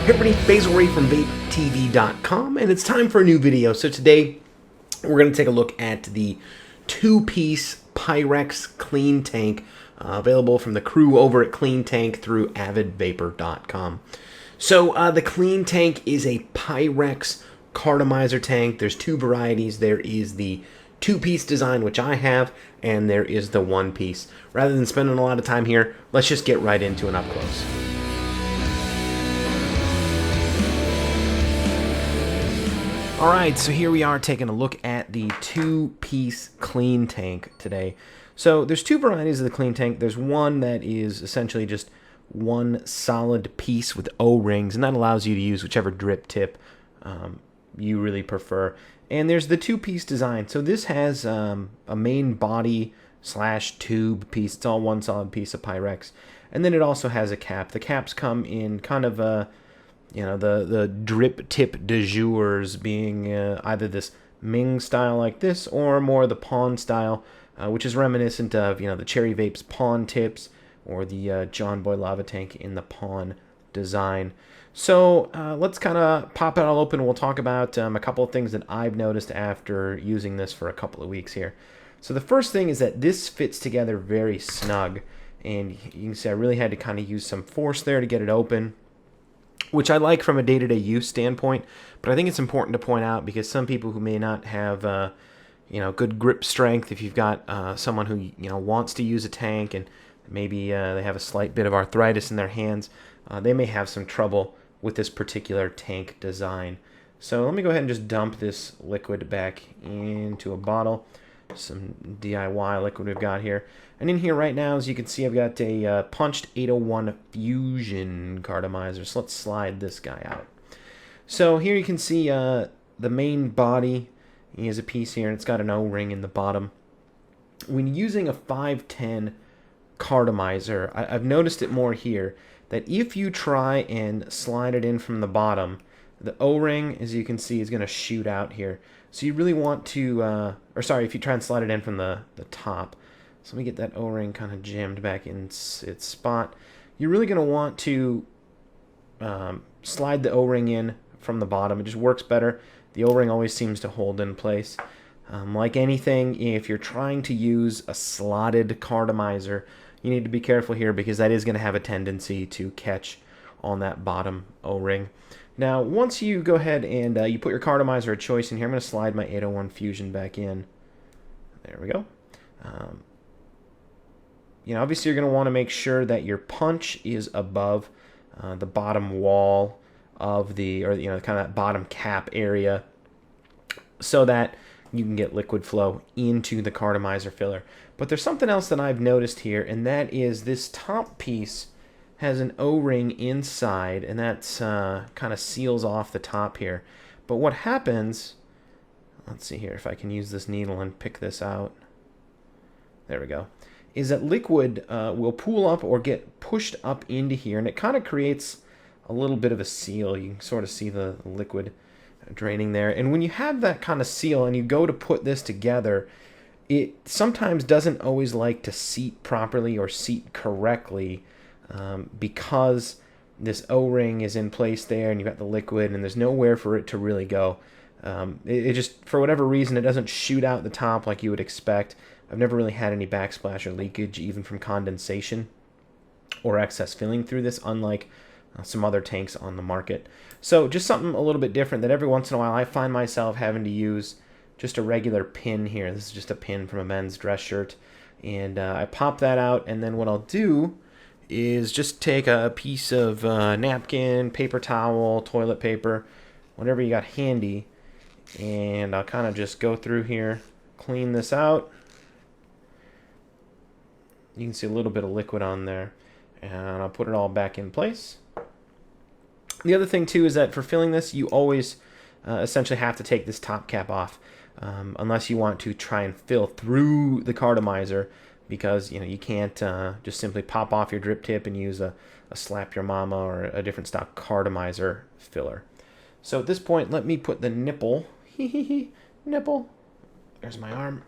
Hey everybody, Basilray from VapeTV.com, and it's time for a new video. So today, we're going to take a look at the two-piece Pyrex Clean Tank, available from the crew over at Clean Tank through AvidVapor.com. So the Clean Tank is a Pyrex cartomizer tank. There's two varieties. There is the two-piece design, which I have, and there is the one-piece. Rather than spending a lot of time here, let's just get right into an up-close. Alright, so here we are taking a look at the two-piece Clean Tank today. So there's two varieties of the Clean Tank. There's one that is essentially just one solid piece with O-rings, and that allows you to use whichever drip tip you really prefer. And there's the two-piece design. So this has a main body slash tube piece. It's all one solid piece of Pyrex. And then it also has a cap. The caps come in kind of a... the drip tip de jours being either this Ming style like this or more the pawn style, which is reminiscent of, the Cherry Vape's pawn tips or the John Boy Lava Tank in the pawn design. So let's kind of pop it all open. We'll talk about a couple of things that I've noticed after using this for a couple of weeks here. So the first thing is that this fits together very snug, and you can see I really had to kind of use some force there to get it open, which I like from a day-to-day use standpoint, but I think it's important to point out because some people who may not have, good grip strength, if you've got someone who, wants to use a tank and maybe they have a slight bit of arthritis in their hands, they may have some trouble with this particular tank design. So let me go ahead and just dump this liquid back into a bottle. Some DIY liquid we've got here. And in here right now, as you can see, I've got a punched 801 Fusion cartomizer. So let's slide this guy out. So here you can see the main body. He has a piece here, and it's got an O-ring in the bottom. When using a 510 cartomizer, I've noticed it more here, that if you try and slide it in from the bottom, the O-ring, as you can see, is going to shoot out here. So you really want to, if you try and slide it in from the top. So let me get that O-ring kind of jammed back in its spot. You're really going to want to slide the O-ring in from the bottom. It just works better. The O-ring always seems to hold in place. Like anything, if you're trying to use a slotted cartomizer, you need to be careful here because that is going to have a tendency to catch on that bottom O-ring. Now, once you go ahead and you put your cartomizer of choice in here, I'm going to slide my 801 Fusion back in. There we go. Obviously you're going to want to make sure that your punch is above the bottom wall of kind of that bottom cap area, so that you can get liquid flow into the cartomizer filler. But there's something else that I've noticed here, and that is this top piece has an O-ring inside, and that's kind of seals off the top here. But what happens, let's see here if I can use this needle and pick this out. There we go. Is that liquid will pool up or get pushed up into here, and it kind of creates a little bit of a seal. You can sort of see the liquid draining there. And when you have that kind of seal and you go to put this together, it sometimes doesn't always like to seat properly or seat correctly, because this O-ring is in place there and you've got the liquid and there's nowhere for it to really go. It just, for whatever reason, it doesn't shoot out the top like you would expect. I've never really had any backsplash or leakage, even from condensation or excess filling through this, unlike some other tanks on the market. So just something a little bit different that every once in a while I find myself having to use just a regular pin here. This is just a pin from a men's dress shirt. And I pop that out, and then what I'll do is just take a piece of napkin, paper towel, toilet paper, whatever you got handy, and I'll kind of just go through here, clean this out. You can see a little bit of liquid on there, and I'll put it all back in place. The other thing too is that for filling this, you always essentially have to take this top cap off, unless you want to try and fill through the cartomizer, because you can't just simply pop off your drip tip and use a Slap Your Mama or a different stock cartomizer filler. So at this point, let me put the nipple, nipple, there's my arm,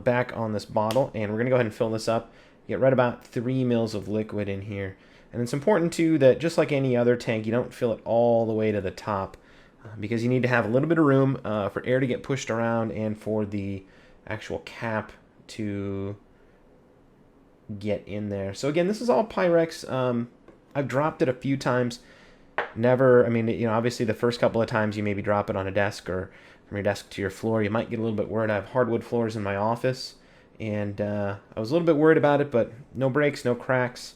back on this bottle, and we're going to go ahead and fill this up. Get right about 3 mils of liquid in here. And it's important, too, that just like any other tank, you don't fill it all the way to the top because you need to have a little bit of room for air to get pushed around and for the actual cap to get in there. So, again, this is all Pyrex. I've dropped it a few times. Never, I mean, you know, obviously the first couple of times you maybe drop it on a desk or from your desk to your floor, you might get a little bit worried. I have hardwood floors in my office, and I was a little bit worried about it, but no breaks, no cracks,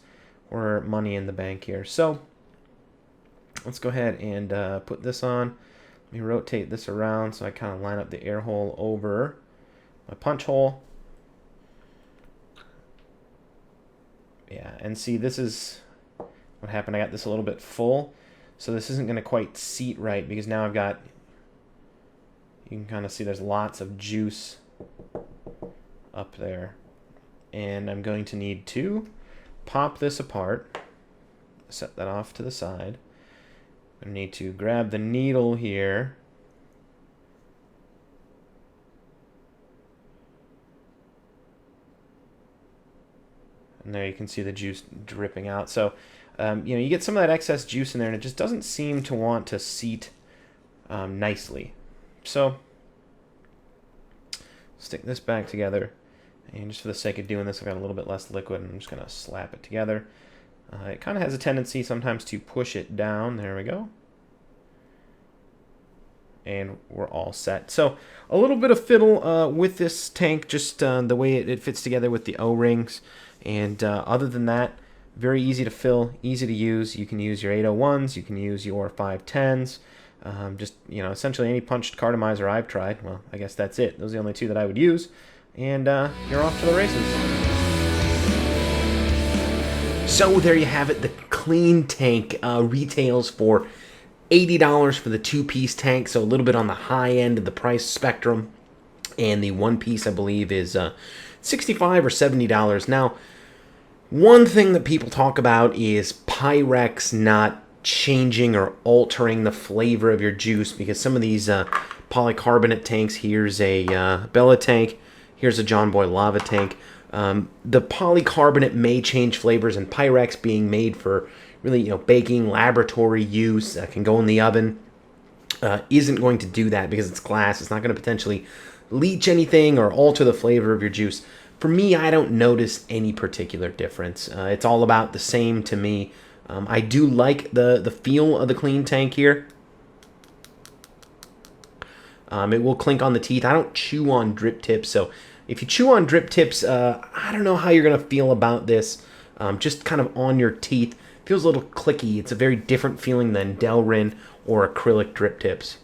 or money in the bank here. So let's go ahead and put this on. Let me rotate this around so I kind of line up the air hole over my punch hole. Yeah, and see, this is what happened. I got this a little bit full, so this isn't going to quite seat right because now I've got, you can kind of see there's lots of juice up there. And I'm going to need to pop this apart, set that off to the side. I need to grab the needle here. And there you can see the juice dripping out. So, you know, you get some of that excess juice in there, and it just doesn't seem to want to seat nicely. So, stick this back together. And just for the sake of doing this, I've got a little bit less liquid, and I'm just going to slap it together. It kind of has a tendency sometimes to push it down. There we go. And we're all set. So a little bit of fiddle with this tank, just the way it fits together with the O-rings. And other than that, very easy to fill, easy to use. You can use your 801s, you can use your 510s. Just, you know, essentially any punched cartomizer I've tried. Well, I guess that's it. Those are the only two that I would use. And you're off to the races. So there you have it. The clean tank retails for $80 for the two-piece tank, so a little bit on the high end of the price spectrum. And the one-piece, I believe, is $65 or $70. Now, one thing that people talk about is Pyrex not changing or altering the flavor of your juice, because some of these polycarbonate tanks, here's a Bella tank, here's a John Boy lava tank. The polycarbonate may change flavors, and Pyrex being made for really, you know, baking, laboratory use, can go in the oven, isn't going to do that because it's glass. It's not going to potentially leach anything or alter the flavor of your juice. For me, I don't notice any particular difference. It's all about the same to me. I do like the feel of the clean tank here. It will clink on the teeth. I don't chew on drip tips, so if you chew on drip tips, I don't know how you're going to feel about this. Just kind of on your teeth. Feels a little clicky. It's a very different feeling than Delrin or acrylic drip tips.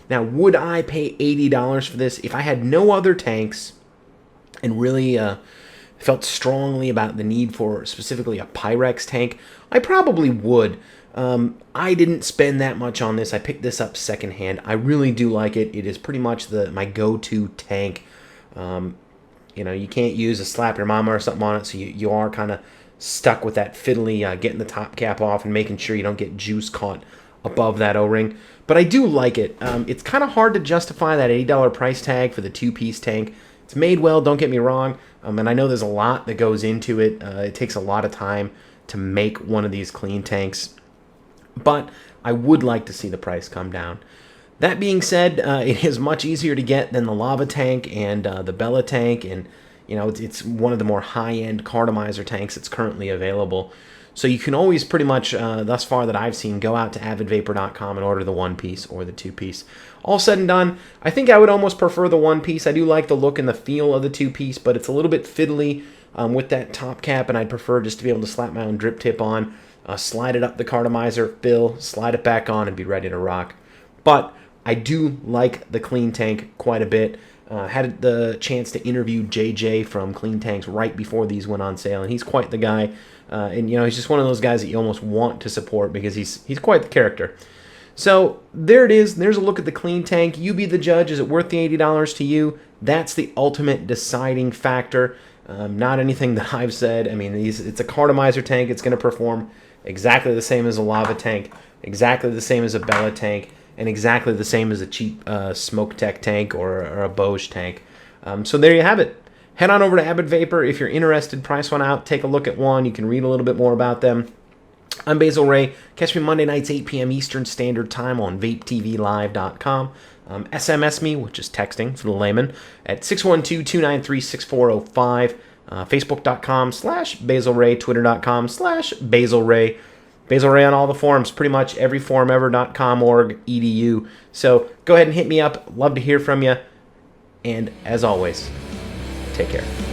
Now, would I pay $80 for this? If I had no other tanks and really felt strongly about the need for specifically a Pyrex tank, I probably would. I didn't spend that much on this. I picked this up secondhand. I really do like it. It is pretty much my go-to tank. You know, you can't use a slap your mama or something on it, so you are kind of stuck with that fiddly getting the top cap off and making sure you don't get juice caught above that O-ring. But I do like it. It's kind of hard to justify that $80 price tag for the two-piece tank. It's made well, don't get me wrong, and I know there's a lot that goes into it. It takes a lot of time to make one of these clean tanks, but I would like to see the price come down. That being said, it is much easier to get than the lava tank and the Bella tank, and you know it's one of the more high-end cartomizer tanks that's currently available. So you can always pretty much, thus far that I've seen, go out to avidvapor.com and order the one-piece or the two-piece. All said and done, I think I would almost prefer the one-piece. I do like the look and the feel of the two-piece, but it's a little bit fiddly with that top cap, and I'd prefer just to be able to slap my own drip tip on, slide it up the cartomizer, fill, slide it back on, and be ready to rock. But I do like the clean tank quite a bit. Had the chance to interview JJ from Clean Tanks right before these went on sale, and he's quite the guy. And you know, he's just one of those guys that you almost want to support because he's quite the character. So there it is. There's a look at the clean tank. You be the judge. Is it worth the $80 to you? That's the ultimate deciding factor. Not anything that I've said. I mean, it's a cartomizer tank. It's going to perform exactly the same as a lava tank, exactly the same as a Bella tank, and exactly the same as a cheap Smoke Tech tank or a Bose tank. So there you have it. head on over to Abbott Vapor if you're interested. Price one out. Take a look at one. You can read a little bit more about them. I'm Basilray. Catch me Monday nights, 8 p.m. Eastern Standard Time on vapetvlive.com. SMS me, which is texting for the layman, at 612-293-6405. Facebook.com/Basilray, Twitter.com/Basilray. Basilray on all the forums, pretty much every forum ever.com, org, edu. So go ahead and hit me up. Love to hear from you. And as always, take care.